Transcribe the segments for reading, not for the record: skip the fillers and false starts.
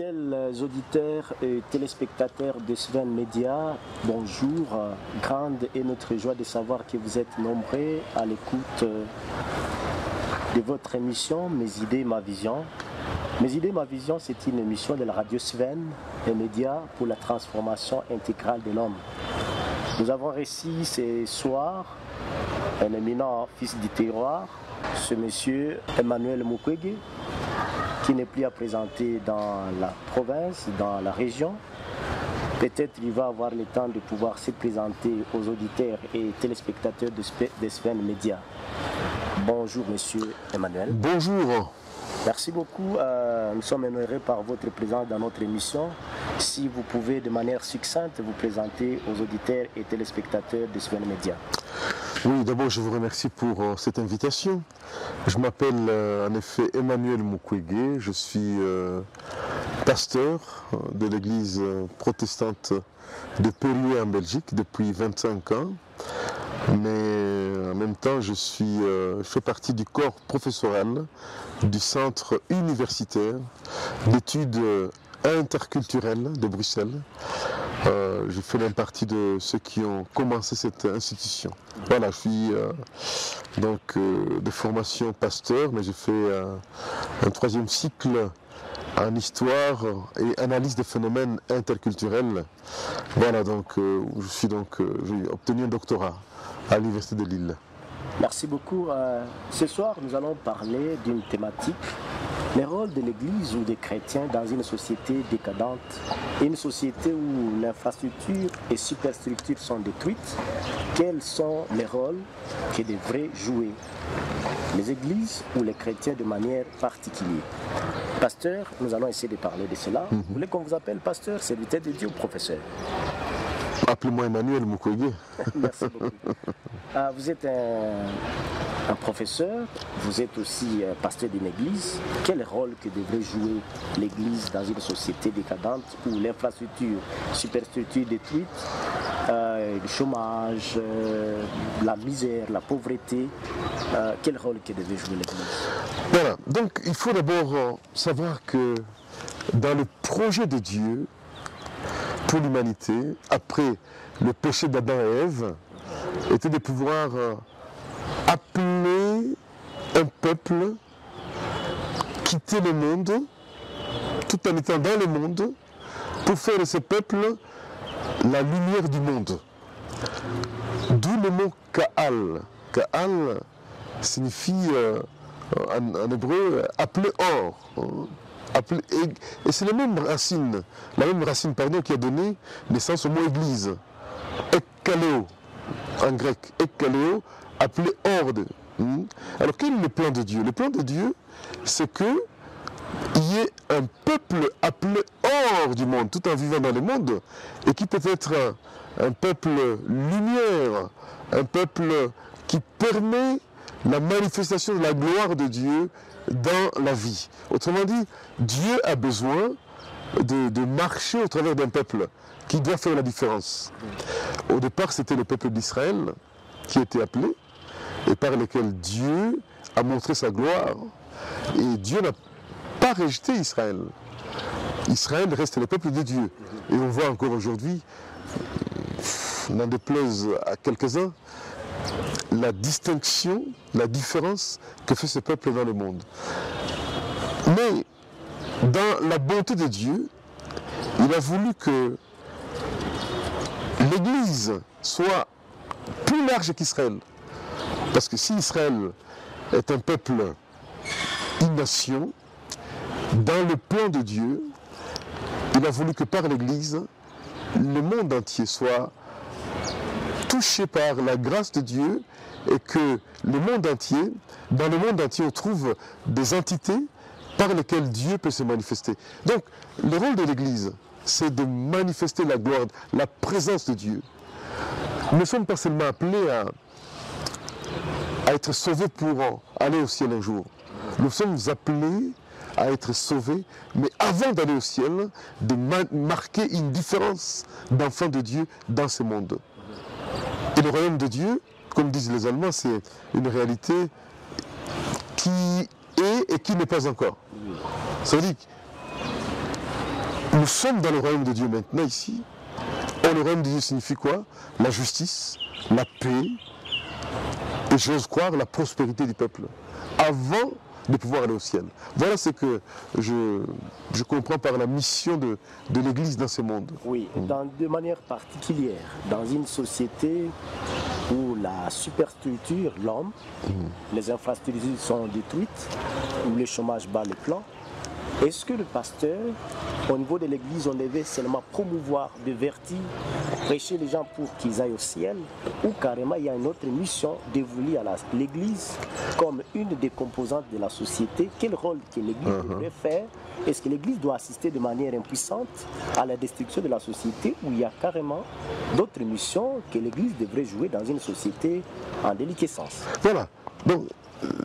Fidèles auditeurs et téléspectateurs de Sven Média, bonjour. Grande est notre joie de savoir que vous êtes nombreux à l'écoute de votre émission Mes idées, ma vision. Mes idées, ma vision, c'est une émission de la radio Sven Média pour la transformation intégrale de l'homme. Nous avons reçu ce soir un éminent fils du terroir, ce monsieur Emmanuel Mukwege, qui n'est plus à présenter dans la province, dans la région. Peut-être il va avoir le temps de pouvoir se présenter aux auditeurs et téléspectateurs de Sven Média. Bonjour monsieur Emmanuel. Bonjour. Merci beaucoup. Nous sommes honorés par votre présence dans notre émission. Si vous pouvez de manière succincte vous présenter aux auditeurs et téléspectateurs de Sven Média. Oui, d'abord je vous remercie pour cette invitation. Je m'appelle en effet Emmanuel Mukwege, je suis pasteur de l'église protestante de Perrier en Belgique depuis 25 ans. Mais en même temps je fais partie du corps professoral du centre universitaire d'études interculturelles de Bruxelles. Je fais même partie de ceux qui ont commencé cette institution. Voilà, je suis donc de formation pasteur, mais j'ai fait un troisième cycle en histoire et analyse des phénomènes interculturels. Voilà, donc j'ai obtenu un doctorat à l'Université de Lille. Merci beaucoup. Ce soir, nous allons parler d'une thématique, le rôle de l'Église ou des chrétiens dans une société décadente, une société où l'infrastructure et superstructures sont détruites. Quels sont les rôles que devraient jouer les églises ou les chrétiens de manière particulière? Pasteur, nous allons essayer de parler de cela. Vous voulez qu'on vous appelle pasteur, serviteur de Dieu ou professeur? Appelez-moi Emmanuel Mukwege. Merci beaucoup. Vous êtes un professeur, vous êtes aussi pasteur d'une église. Quel rôle que devrait jouer l'église dans une société décadente où l'infrastructure, superstructure détruite, le chômage, la misère, la pauvreté, quel rôle que devrait jouer l'église? Voilà, donc il faut d'abord savoir que dans le projet de Dieu pour l'humanité, après le péché d'Adam et Ève, était de pouvoir appeler un peuple, quitter le monde, tout en étant dans le monde, pour faire de ce peuple la lumière du monde. D'où le mot Ka'al. Ka'al signifie en hébreu appeler or. Et c'est la même racine qui a donné naissance au mot église. Ekkaleo, en grec, ekkaleo, appelé horde. Alors quel est le plan de Dieu? Le plan de Dieu, c'est qu'il y ait un peuple appelé hors du monde, tout en vivant dans le monde, et qui peut être un peuple lumière, un peuple qui permet la manifestation de la gloire de Dieu dans la vie. Autrement dit, Dieu a besoin de marcher au travers d'un peuple qui doit faire la différence. Au départ, c'était le peuple d'Israël qui était appelé et par lequel Dieu a montré sa gloire. Et Dieu n'a pas rejeté Israël. Israël reste le peuple de Dieu. Et on voit encore aujourd'hui, n'en déplaise à quelques-uns, la distinction, la différence que fait ce peuple dans le monde. Mais dans la bonté de Dieu, il a voulu que l'Église soit plus large qu'Israël. Parce que si Israël est un peuple, une nation, dans le plan de Dieu, il a voulu que par l'Église, le monde entier soit touché par la grâce de Dieu et que le monde entier, dans le monde entier, on trouve des entités par lesquelles Dieu peut se manifester. Donc, le rôle de l'Église, c'est de manifester la gloire, la présence de Dieu. Nous ne sommes pas seulement appelés à être sauvés pour aller au ciel un jour. Nous sommes appelés à être sauvés, mais avant d'aller au ciel, de marquer une différence d'enfants de Dieu dans ce monde. Et le royaume de Dieu, comme disent les Allemands, c'est une réalité qui est et qui n'est pas encore. Ça veut dire Nous sommes dans le royaume de Dieu maintenant ici. Or, le royaume de Dieu signifie quoi? La justice, la paix et j'ose croire la prospérité du peuple. Avant de pouvoir aller au ciel. Voilà ce que je comprends par la mission de l'Église dans ce monde. Oui, de manière particulière, dans une société où la superstructure, l'homme, les infrastructures sont détruites, où le chômage bat le plan, est-ce que le pasteur, au niveau de l'Église, on devait seulement promouvoir des vertus, prêcher les gens pour qu'ils aillent au ciel, ou carrément il y a une autre mission dévolue à l'Église comme une des composantes de la société? Quel rôle que l'Église devrait faire? Est-ce que l'Église doit assister de manière impuissante à la destruction de la société, ou il y a carrément d'autres missions que l'Église devrait jouer dans une société en déliquescence? Voilà. Donc,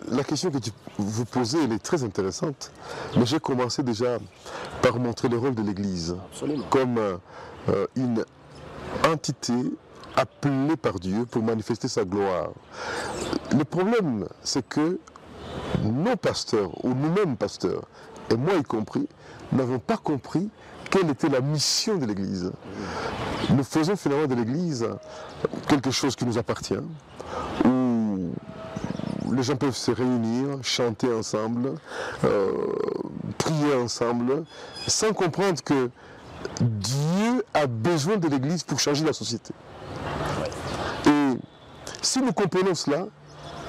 la question que vous posez, elle est très intéressante, mais j'ai commencé déjà par montrer le rôle de l'Église comme une entité appelée par Dieu pour manifester sa gloire. Le problème, c'est que nos pasteurs, ou nous-mêmes pasteurs, et moi y compris, n'avons pas compris quelle était la mission de l'Église. Nous faisons finalement de l'Église quelque chose qui nous appartient, où les gens peuvent se réunir, chanter ensemble, prier ensemble, sans comprendre que Dieu a besoin de l'Église pour changer la société. Et si nous comprenons cela,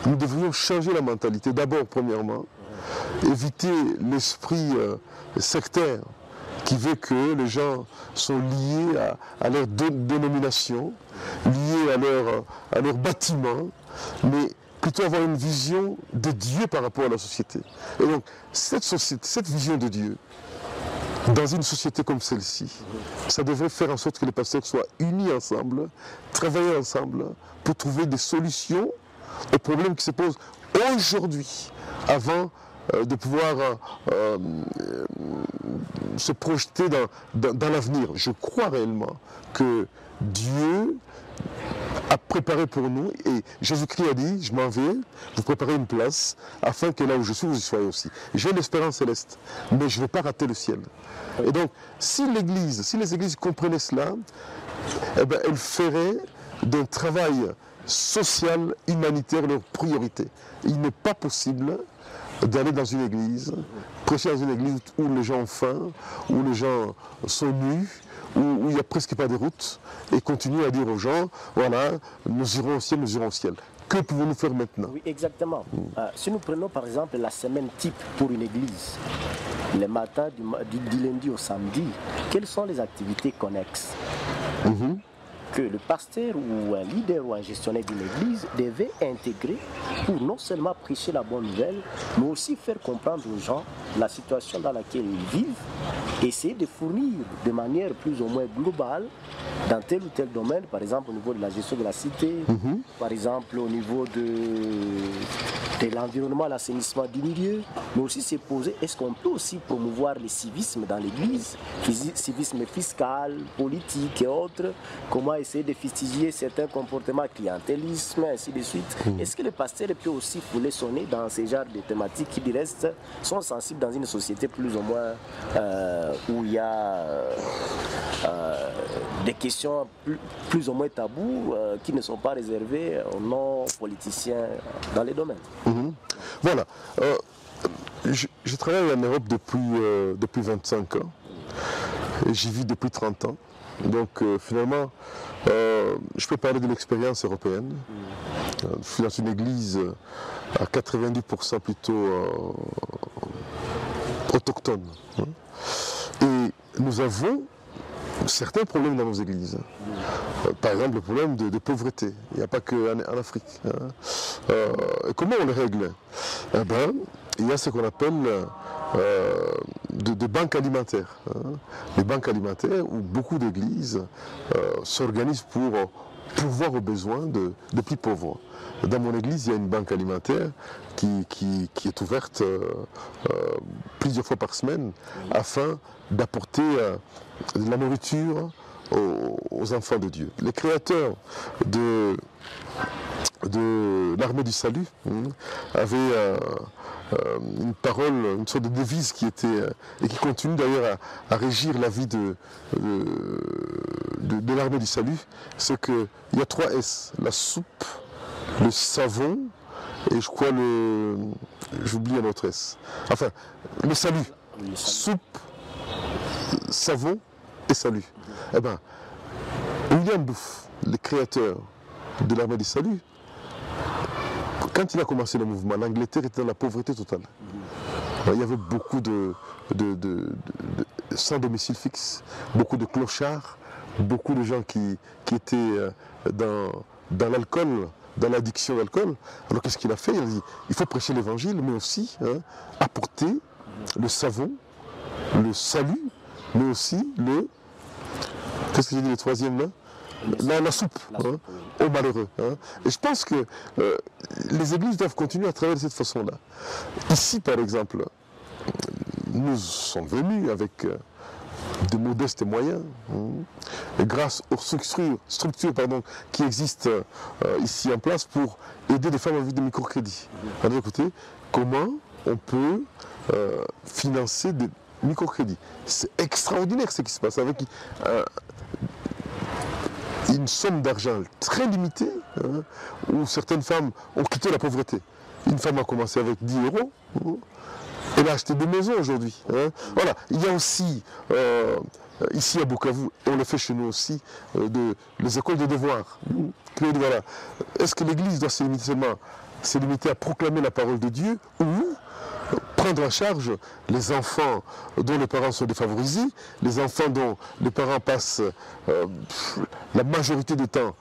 nous devrions changer la mentalité. D'abord, premièrement, éviter l'esprit sectaire qui veut que les gens sont liés à leur dénomination, liés à leur bâtiment, mais plutôt avoir une vision de Dieu par rapport à la société. Et donc, cette vision de Dieu, dans une société comme celle-ci, ça devrait faire en sorte que les pasteurs soient unis ensemble, travailler ensemble pour trouver des solutions aux problèmes qui se posent aujourd'hui, avant de pouvoir se projeter dans l'avenir. Je crois réellement que Dieu a préparé pour nous, et Jésus-Christ a dit, je m'en vais, vous préparez une place, afin que là où je suis, vous y soyez aussi. J'ai l'espérance céleste, mais je ne vais pas rater le ciel. Et donc, si les églises comprenaient cela, eh bien, elles feraient d'un travail social, humanitaire, leur priorité. Il n'est pas possible d'aller dans une église, prêcher dans une église où les gens ont faim, où les gens sont nus, où il n'y a presque pas de route, et continuer à dire aux gens, voilà, nous irons au ciel, nous irons au ciel. Que pouvons-nous faire maintenant? Oui, exactement. Si nous prenons par exemple la semaine type pour une église, les matins du lundi au samedi, quelles sont les activités connexes que le pasteur ou un leader ou un gestionnaire d'une église devait intégrer pour non seulement prêcher la bonne nouvelle, mais aussi faire comprendre aux gens la situation dans laquelle ils vivent, essayer de fournir de manière plus ou moins globale dans tel ou tel domaine, par exemple au niveau de la gestion de la cité, par exemple au niveau de l'environnement, l'assainissement du milieu, mais aussi se poser, est-ce qu'on peut aussi promouvoir le civisme dans l'église, civisme fiscal, politique et autres, comment essayer de fustiger certains comportements, clientélisme, ainsi de suite. Est-ce que le pasteur peut aussi fouler son nez dans ces genres de thématiques qui, du reste, sont sensibles dans une société plus ou moins où il y a des questions plus ou moins tabous qui ne sont pas réservées aux non-politiciens dans les domaines? Voilà. Je travaille en Europe depuis 25 ans. Et j'y vis depuis 30 ans. Donc finalement, je peux parler de l'expérience européenne. Je suis dans une église à 90% plutôt autochtone. Et nous avons certains problèmes dans nos églises. Par exemple, le problème de pauvreté. Il n'y a pas qu'en Afrique. Et comment on le règle? Eh bien, il y a ce qu'on appelle des banques alimentaires. Les banques alimentaires où beaucoup d'églises s'organisent pour pourvoir aux besoins de plus pauvres. Dans mon église, il y a une banque alimentaire qui est ouverte plusieurs fois par semaine afin d'apporter de la nourriture aux enfants de Dieu. Les créateurs de de l'armée du salut avait une parole, une sorte de devise qui était, et qui continue d'ailleurs à régir la vie de l'armée du salut, c'est qu'il y a 3 S, la soupe, le savon, et je crois j'oublie un autre S. Enfin, le salut. Soupe, savon et salut. Eh bien, William Booth, le créateur de l'armée du salut, quand il a commencé le mouvement, l'Angleterre était dans la pauvreté totale. Il y avait beaucoup de sans domicile fixe, beaucoup de clochards, beaucoup de gens qui étaient dans l'alcool, dans l'addiction d'alcool. Alors qu'est-ce qu'il a fait? Il a dit, il faut prêcher l'évangile, mais aussi apporter le savon, le salut, mais aussi qu'est-ce que j'ai dit le troisième là? La soupe, aux malheureux. Et je pense que les églises doivent continuer à travailler de cette façon-là. Ici, par exemple, nous sommes venus avec de modestes moyens, et grâce aux structures qui existent ici en place pour aider les femmes en vue de microcrédit. À l'autre côté, comment on peut financer des microcrédits? C'est extraordinaire ce qui se passe avec une somme d'argent très limitée, où certaines femmes ont quitté la pauvreté. Une femme a commencé avec 10 euros, elle a acheté des maisons aujourd'hui. Voilà. Il y a aussi, ici à Bukavu, et on le fait chez nous aussi, les écoles de devoirs. Voilà. Est-ce que l'Église doit se limiter à proclamer la parole de Dieu, ou prendre en charge les enfants dont les parents sont défavorisés, les enfants dont les parents passent la majorité du temps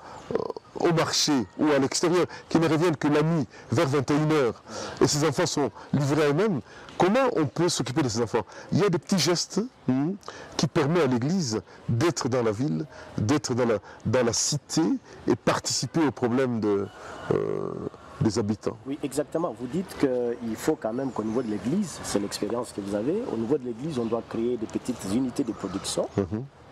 au marché ou à l'extérieur, qui ne reviennent que la nuit vers 21h, et ces enfants sont livrés à eux-mêmes? Comment on peut s'occuper de ces enfants? Il y a des petits gestes qui permettent à l'Église d'être dans la ville, d'être dans la cité et participer aux problèmes des habitants. Oui, exactement. Vous dites qu'il faut quand même qu'au niveau de l'Église, c'est l'expérience que vous avez, au niveau de l'Église, on doit créer des petites unités de production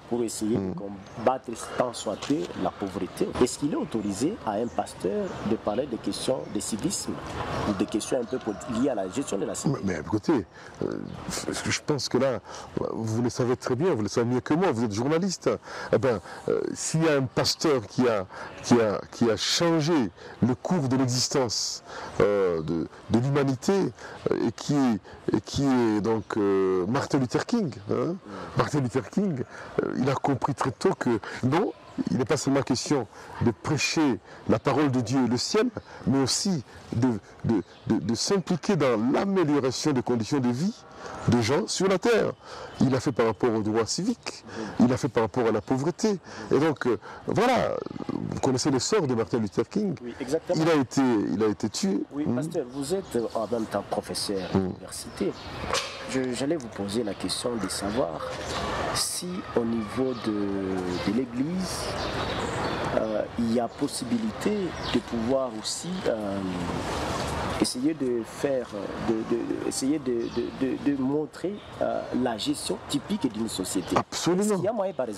pour essayer de combattre tant soit peu la pauvreté. Est-ce qu'il est autorisé à un pasteur de parler des questions de civisme ou des questions un peu liées à la gestion de la cité? Mais écoutez, je pense que là, vous le savez très bien, vous le savez mieux que moi, vous êtes journaliste. Eh bien, s'il y a un pasteur qui a changé le cours de l'existence de l'humanité et qui est donc Martin Luther King, Martin Luther King, il a compris très tôt que non, il n'est pas seulement question de prêcher la parole de Dieu et le ciel, mais aussi de s'impliquer dans l'amélioration des conditions de vie de gens sur la terre. Il a fait par rapport aux droits civiques, il a fait par rapport à la pauvreté. Et donc, voilà, vous connaissez le sort de Martin Luther King. Oui, exactement. Il a été tué. Oui, pasteur, vous êtes en même temps professeur à l'université. J'allais vous poser la question de savoir si au niveau de l'Église, il y a possibilité de pouvoir aussi essayer de faire, essayer de montrer la gestion typique d'une société. Absolument. Il y a moyen par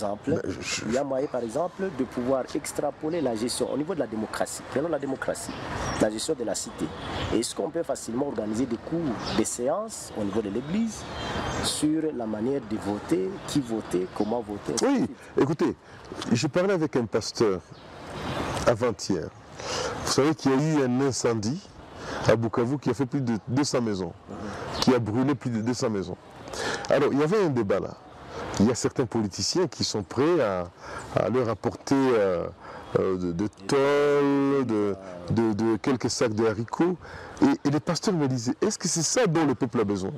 exemple, de pouvoir extrapoler la gestion au niveau de la démocratie. Prenons la démocratie, la gestion de la cité. Est-ce qu'on peut facilement organiser des cours, des séances au niveau de l'Église sur la manière de voter, qui voter, comment voter? Oui, écoutez, je parlais avec un pasteur avant-hier. Vous savez qu'il y a eu un incendie à Bukavu qui a fait plus de 200 maisons, qui a brûlé plus de 200 maisons. Alors, il y avait un débat là. Il y a certains politiciens qui sont prêts à leur apporter de tôle, de quelques sacs de haricots. Et les pasteurs me disaient, est-ce que c'est ça dont le peuple a besoin?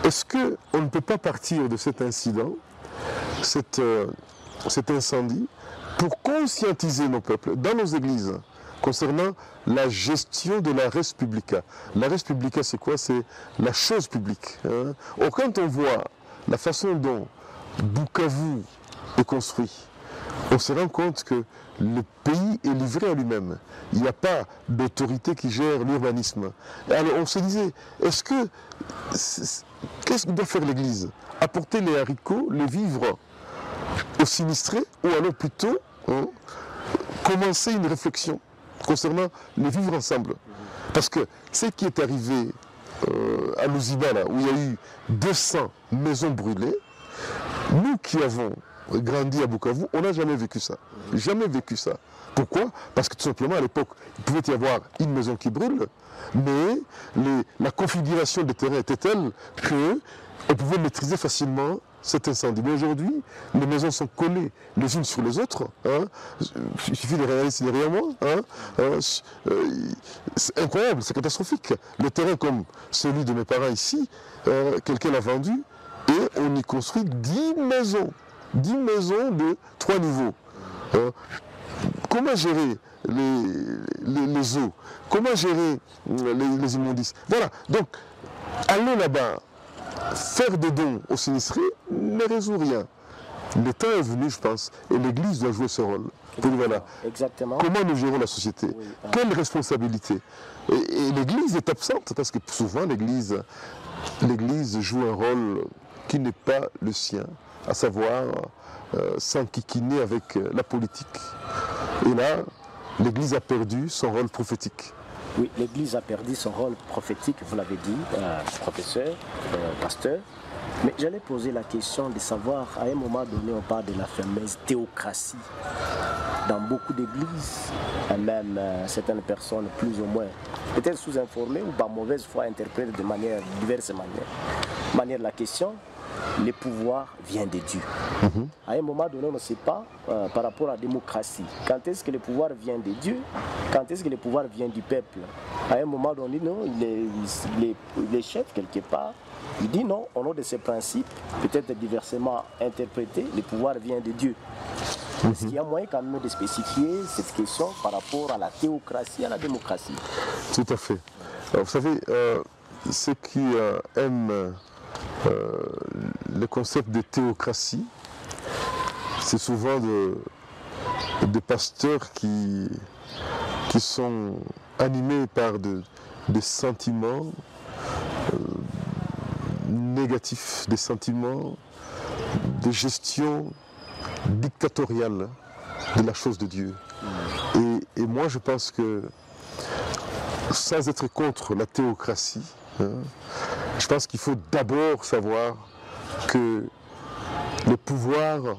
Est-ce qu'on ne peut pas partir de cet incident, cet incendie, pour conscientiser nos peuples dans nos églises concernant la gestion de la res publica? La res publica, c'est quoi? C'est la chose publique. Or, quand on voit la façon dont Bukavu est construit, on se rend compte que le pays est livré à lui-même. Il n'y a pas d'autorité qui gère l'urbanisme. Alors on se disait, qu'est-ce que doit faire l'Église? Apporter les haricots, les vivres aux sinistrés, ou alors plutôt commencer une réflexion concernant le vivre ensemble. Parce que ce qui est arrivé à Luziba, là, où il y a eu 200 maisons brûlées, nous qui avons grandi à Bukavu, on n'a jamais vécu ça. Jamais vécu ça. Pourquoi? Parce que tout simplement, à l'époque, il pouvait y avoir une maison qui brûle, mais la configuration des terrains était telle qu'on pouvait maîtriser facilement cet incendie. Mais aujourd'hui, les maisons sont collées les unes sur les autres. Hein. Il suffit de regarder ici derrière moi. Hein. C'est incroyable, c'est catastrophique. Le terrain comme celui de mes parents ici, quelqu'un l'a vendu et on y construit 10 maisons. 10 maisons de 3 niveaux. Comment gérer les eaux? Comment gérer les immondices? Voilà, donc aller là-bas, faire des dons aux sinistrés ne résout rien. Le temps est venu, je pense, et l'Église doit jouer ce rôle. Pour voilà. Exactement. Comment nous gérons la société? Oui, quelle responsabilité? Et l'Église est absente, parce que souvent l'Église joue un rôle qui n'est pas le sien, à savoir s'enquiquiner avec la politique. Et là, l'Église a perdu son rôle prophétique. Oui, l'Église a perdu son rôle prophétique, vous l'avez dit, professeur, pasteur. Mais j'allais poser la question de savoir, à un moment donné, on parle de la fameuse théocratie. Dans beaucoup d'églises, même certaines personnes plus ou moins, peut-être sous-informées ou par mauvaise foi interprétées de diverses manières. La question, le pouvoir vient de Dieu. À un moment donné, on ne sait pas par rapport à la démocratie. Quand est-ce que le pouvoir vient de Dieu? Quand est-ce que le pouvoir vient du peuple? À un moment donné, non, les chefs, quelque part, il dit non, au nom de ces principes, peut-être diversement interprétés, le pouvoir vient de Dieu. Est-ce qu'il y a moyen quand même de spécifier cette question par rapport à la théocratie, à la démocratie? Tout à fait. Alors, vous savez, ceux qui aiment le concept de théocratie, c'est souvent des pasteurs qui sont animés par des sentiments négatifs, des sentiments de gestion dictatoriale de la chose de Dieu. Et moi, je pense que, sans être contre la théocratie, je pense qu'il faut d'abord savoir que le pouvoir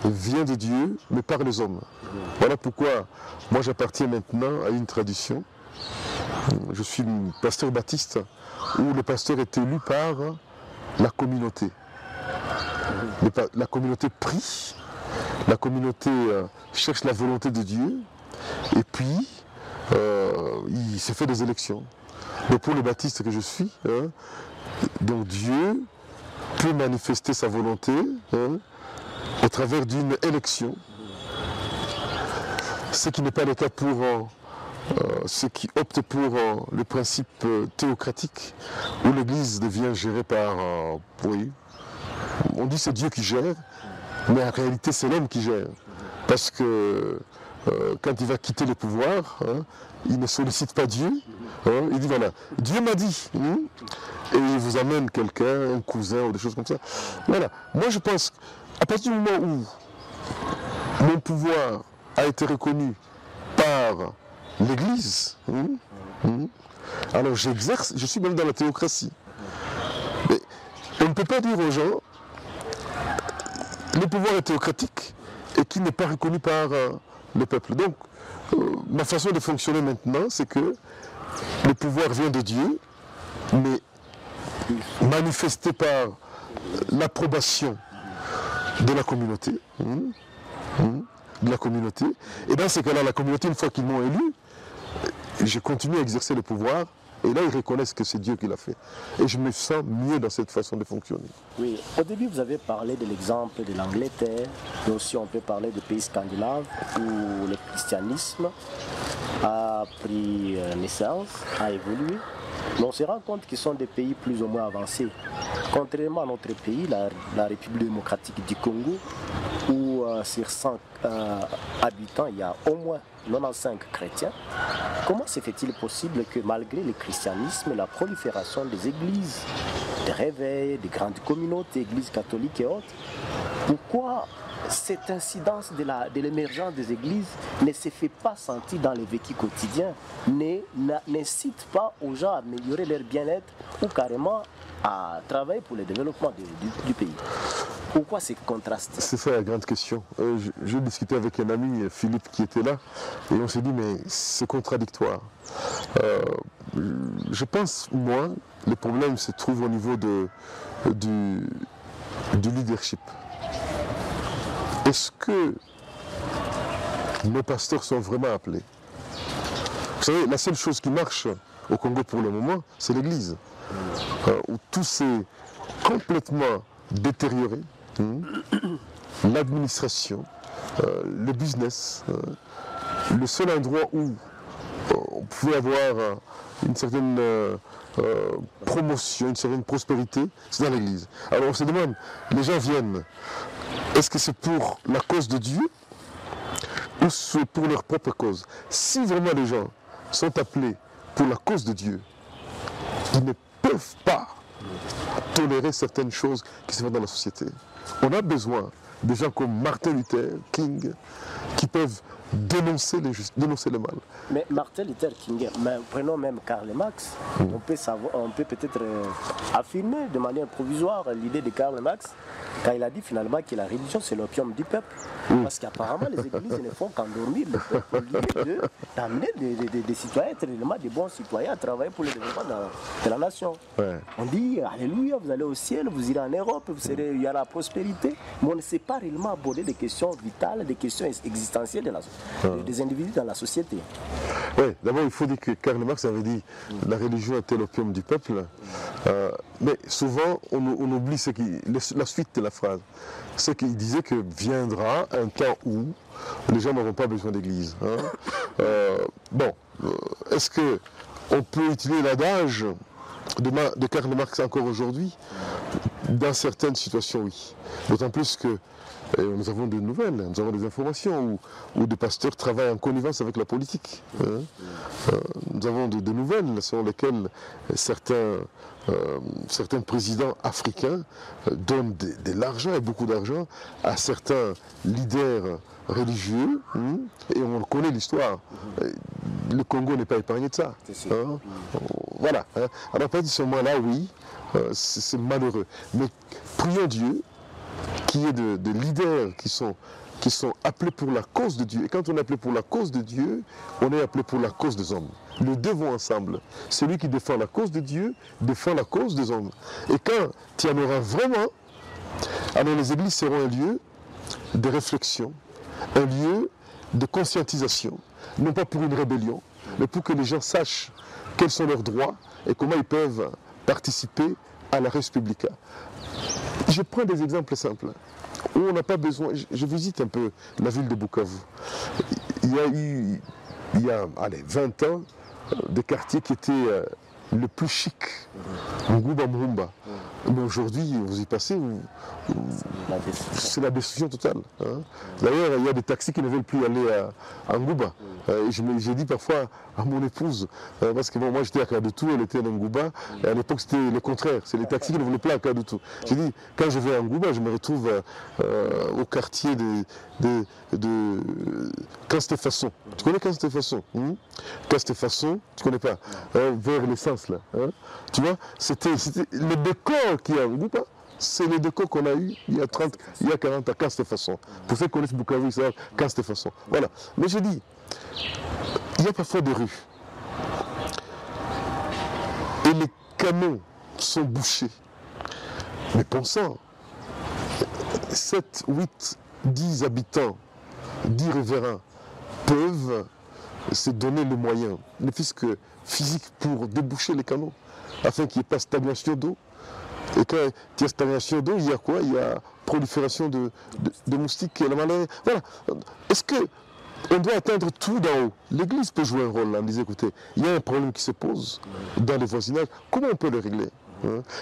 vient de Dieu, mais par les hommes. Voilà pourquoi moi j'appartiens maintenant à une tradition. Je suis pasteur baptiste, où le pasteur est élu par la communauté. La communauté prie, la communauté cherche la volonté de Dieu, et puis il se fait des élections. Mais pour le baptiste que je suis, donc Dieu peut manifester sa volonté au travers d'une élection, ce qui n'est pas le cas pour ceux qui optent pour le principe théocratique, où l'Église devient gérée par, oui, on dit c'est Dieu qui gère, mais en réalité c'est l'homme qui gère, parce que quand il va quitter le pouvoir, il ne sollicite pas Dieu, il dit voilà, Dieu m'a dit, et il vous amène quelqu'un, un cousin ou des choses comme ça. Voilà, moi je pense qu'à partir du moment où mon pouvoir a été reconnu par l'Église, alors j'exerce, je suis même dans la théocratie. Mais on ne peut pas dire aux gens, le pouvoir est théocratique et qu'il n'est pas reconnu par le peuple. Donc, ma façon de fonctionner maintenant, c'est que le pouvoir vient de Dieu, mais manifesté par l'approbation de la communauté. De la communauté. Et dans ces cas-là, la communauté, une fois qu'ils m'ont élu, je continue à exercer le pouvoir. Et là, ils reconnaissent que c'est Dieu qui l'a fait. Et je me sens mieux dans cette façon de fonctionner. Oui, au début, vous avez parlé de l'exemple de l'Angleterre, mais aussi on peut parler des pays scandinaves où le christianisme a pris naissance, a évolué. Mais on se rend compte qu'ils sont des pays plus ou moins avancés. Contrairement à notre pays, la République démocratique du Congo, où sur 100 habitants, il y a au moins 95 chrétiens. Comment se fait-il possible que malgré le christianisme, la prolifération des églises, des réveils, des grandes communautés, églises catholiques et autres, pourquoi cette incidence de l'émergence des églises ne se fait pas sentir dans le vécu quotidien, n'incite pas aux gens à améliorer leur bien-être ou carrément à travailler pour le développement du pays. Pourquoi ces contrastes? C'est ça la grande question. Je discutais avec un ami, Philippe, qui était là, et on s'est dit, mais c'est contradictoire. Je pense, moi, le problème se trouve au niveau du leadership. Est-ce que nos pasteurs sont vraiment appelés? Vous savez, la seule chose qui marche au Congo pour le moment, c'est l'Église, où tout s'est complètement détérioré. L'administration, le business, le seul endroit où on pouvait avoir une certaine promotion, une certaine prospérité, c'est dans l'Église. Alors on se demande, les gens viennent, est-ce que c'est pour la cause de Dieu ou c'est pour leur propre cause? Si vraiment les gens sont appelés pour la cause de Dieu, ils ne peuvent pas tolérer certaines choses qui se font dans la société. On a besoin de gens comme Martin Luther King qui peuvent dénoncer le mal. Mais Martin Luther King, prenons même Karl Marx, on peut peut-être affirmer de manière provisoire l'idée de Karl Marx quand il a dit finalement que la religion c'est l'opium du peuple. Parce qu'apparemment les églises ne font qu'endormir le peuple au lieu d'amener des citoyens, être réellement des bons citoyens à travailler pour le développement de la nation. Ouais. On dit alléluia, vous allez au ciel, vous irez en Europe, il y aura la prospérité, mais on ne sait pas réellement aborder des questions vitales, des questions existentielles des individus dans la société. Oui, d'abord il faut dire que Karl Marx avait dit la religion était l'opium du peuple, mais souvent on oublie la suite de la phrase. C'est qu'il disait que viendra un temps où les gens n'auront pas besoin d'église. Est-ce qu'on peut utiliser l'adage de Karl Marx encore aujourd'hui? Dans certaines situations, oui. D'autant plus que nous avons des nouvelles, nous avons des informations où des pasteurs travaillent en connivence avec la politique. Nous avons des nouvelles selon lesquelles certains présidents africains donnent de l'argent et beaucoup d'argent à certains leaders religieux, et on connaît l'histoire. Le Congo n'est pas épargné de ça. Voilà. Alors à partir de ce moment-là, oui, c'est malheureux. Mais prions Dieu qu'il y ait de leaders qui sont appelés pour la cause de Dieu. Et quand on est appelé pour la cause de Dieu, on est appelé pour la cause des hommes. Les deux vont ensemble. Celui qui défend la cause de Dieu défend la cause des hommes. Et quand il y en aura vraiment, alors les églises seront un lieu de réflexion, un lieu de conscientisation, non pas pour une rébellion, mais pour que les gens sachent quels sont leurs droits et comment ils peuvent participer à la res publica. Je prends des exemples simples où on n'a pas besoin. Je visite un peu la ville de Bukavu. Il y a 20 ans, des quartiers qui étaient le plus chic, Nguba Mrumba. Mais aujourd'hui, vous y passez, c'est la destruction totale. D'ailleurs, il y a des taxis qui ne veulent plus aller à Nguba. J'ai dit parfois à mon épouse, parce que moi j'étais à Kadutu, elle était à Nguba, et à l'époque c'était le contraire, c'est les taxis qui ne voulaient pas à Kadutu. J'ai dit, quand je vais à Nguba, je me retrouve au quartier de Castefason. Tu connais Castefason? Castefason, tu connais pas, vers l'essence là. Tu vois, c'était le décor qui est à Nguba. C'est le décor qu'on a eu il y a 40 à Castefason. Pour ceux qui connaissent Bukavu, ils savent Castefason. Voilà. Mais je dis, il y a parfois des rues. Et les canaux sont bouchés. Mais pensons, 7, 8, 10 habitants, 10 riverains peuvent se donner les moyens, ne fût-ce que physiques, pour déboucher les canaux, afin qu'il n'y ait pas stagnation d'eau. Et quand il y a stagnation d'eau, il y a quoi? Il y a prolifération de moustiques et la malaria. Voilà. Est-ce qu'on doit atteindre tout d'en haut? L'Église peut jouer un rôle là, on disait, écoutez, il y a un problème qui se pose dans les voisinages, comment on peut le régler?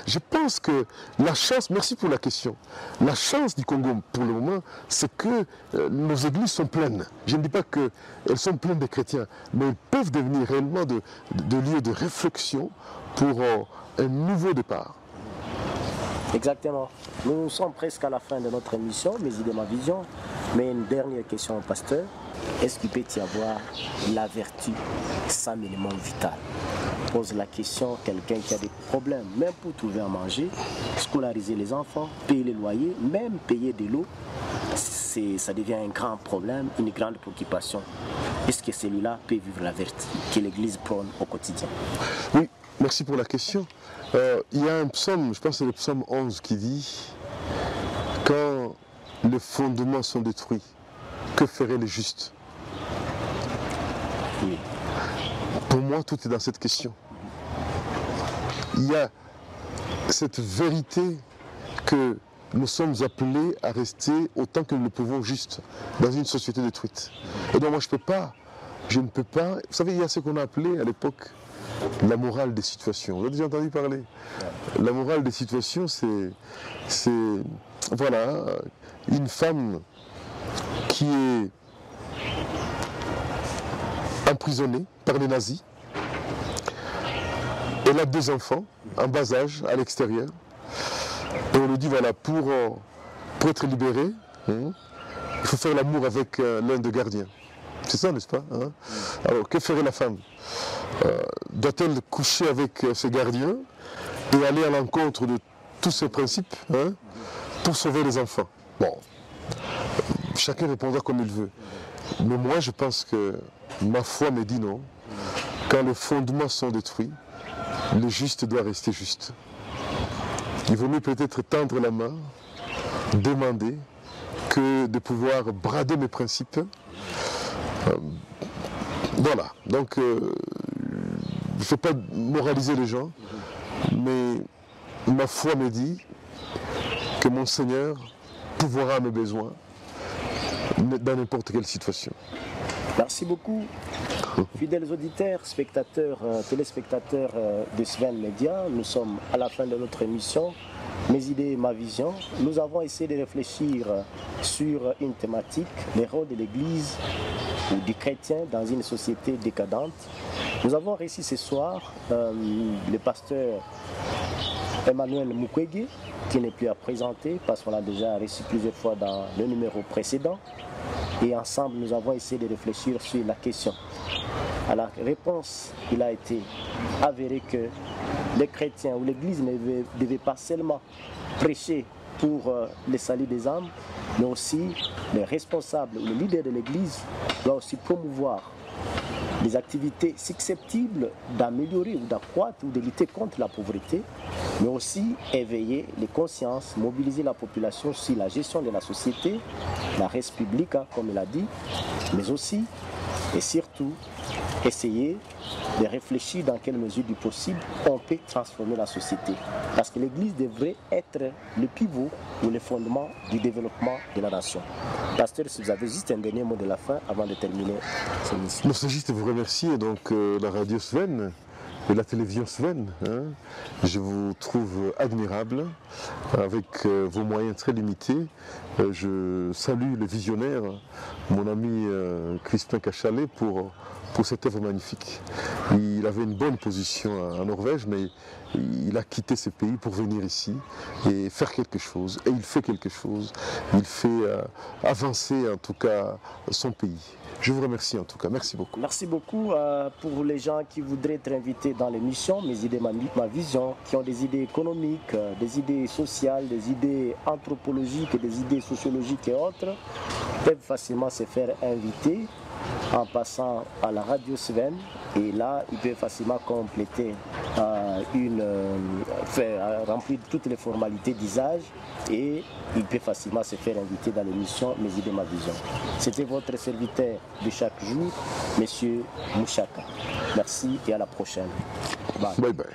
Je pense que la chance, merci pour la question, la chance du Congo pour le moment, c'est que nos églises sont pleines. Je ne dis pas qu'elles sont pleines de chrétiens, mais elles peuvent devenir réellement de lieux de réflexion pour un nouveau départ. Exactement. Nous sommes presque à la fin de notre émission, Mes idées, ma vision. Mais une dernière question au pasteur. Est-ce qu'il peut y avoir la vertu sans élément vital? Pose la question quelqu'un qui a des problèmes, même pour trouver à manger, scolariser les enfants, payer les loyers, même payer de l'eau. Ça devient un grand problème, une grande préoccupation. Est-ce que celui-là peut vivre la vertu que l'Église prône au quotidien? Oui, merci pour la question. Il y a un psaume, je pense que c'est le psaume 11 qui dit « Quand les fondements sont détruits, que feraient les justes ?» Oui. Pour moi, tout est dans cette question. Il y a cette vérité que nous sommes appelés à rester autant que nous le pouvons juste dans une société détruite. Et donc moi je ne peux pas, vous savez, il y a ce qu'on a appelé à l'époque la morale des situations. Vous avez déjà entendu parler? La morale des situations, c'est voilà, une femme qui est emprisonnée par les nazis. Elle a 2 enfants en bas âge à l'extérieur. Et on lui dit, voilà, pour être libéré, il faut faire l'amour avec l'un des gardiens. C'est ça, n'est-ce pas? Alors, que ferait la femme? Doit-elle coucher avec ce gardien et aller à l'encontre de tous ces principes pour sauver les enfants? Bon, chacun répondra comme il veut. Mais moi, je pense que ma foi me dit non. Quand les fondements sont détruits, le juste doit rester juste. Il vaut mieux peut-être tendre la main, demander, que de pouvoir brader mes principes. Voilà, donc je ne fais pas moraliser les gens, mais ma foi me dit que mon Seigneur pourvoira à mes besoins dans n'importe quelle situation. Merci beaucoup. Fidèles auditeurs, spectateurs, téléspectateurs de Sven Média, nous sommes à la fin de notre émission Mes idées, ma vision. Nous avons essayé de réfléchir sur une thématique, les rôles de l'Église ou du chrétien dans une société décadente. Nous avons reçu ce soir le pasteur Emmanuel Mukwege, qui n'est plus à présenter parce qu'on l'a déjà reçu plusieurs fois dans le numéro précédent. Et ensemble, nous avons essayé de réfléchir sur la question. À la réponse, il a été avéré que les chrétiens ou l'Église ne devaient pas seulement prêcher pour le salut des âmes, mais aussi les responsables ou les leaders de l'Église doivent aussi promouvoir des activités susceptibles d'améliorer ou d'accroître ou de lutter contre la pauvreté, mais aussi éveiller les consciences, mobiliser la population sur la gestion de la société, la res publica, comme il a dit, mais aussi et surtout essayer de réfléchir dans quelle mesure du possible on peut transformer la société. Parce que l'Église devrait être le pivot ou le fondement du développement de la nation. Pasteur, si vous avez juste un dernier mot de la fin avant de terminer cette émission. Il s'agit juste de vous remercier, donc la radio Sven et la télévision Sven. Je vous trouve admirable avec vos moyens très limités. Je salue le visionnaire, mon ami Crispin Cachalet, pour cette œuvre magnifique. Il avait une bonne position en Norvège, mais il a quitté ce pays pour venir ici et faire quelque chose. Et il fait quelque chose. Il fait avancer en tout cas son pays. Je vous remercie en tout cas. Merci beaucoup. Merci beaucoup pour les gens qui voudraient être invités dans l'émission Mes idées, ma vision, qui ont des idées économiques, des idées sociales, des idées anthropologiques, des idées sociologiques et autres, peuvent facilement se faire inviter en passant à la radio Sven, et là ils peuvent facilement compléter remplir toutes les formalités d'usage et ils peuvent facilement se faire inviter dans l'émission Mes idées, ma vision. C'était votre serviteur de chaque jour, Monsieur Mouchaka. Merci et à la prochaine. Bye. Bye bye.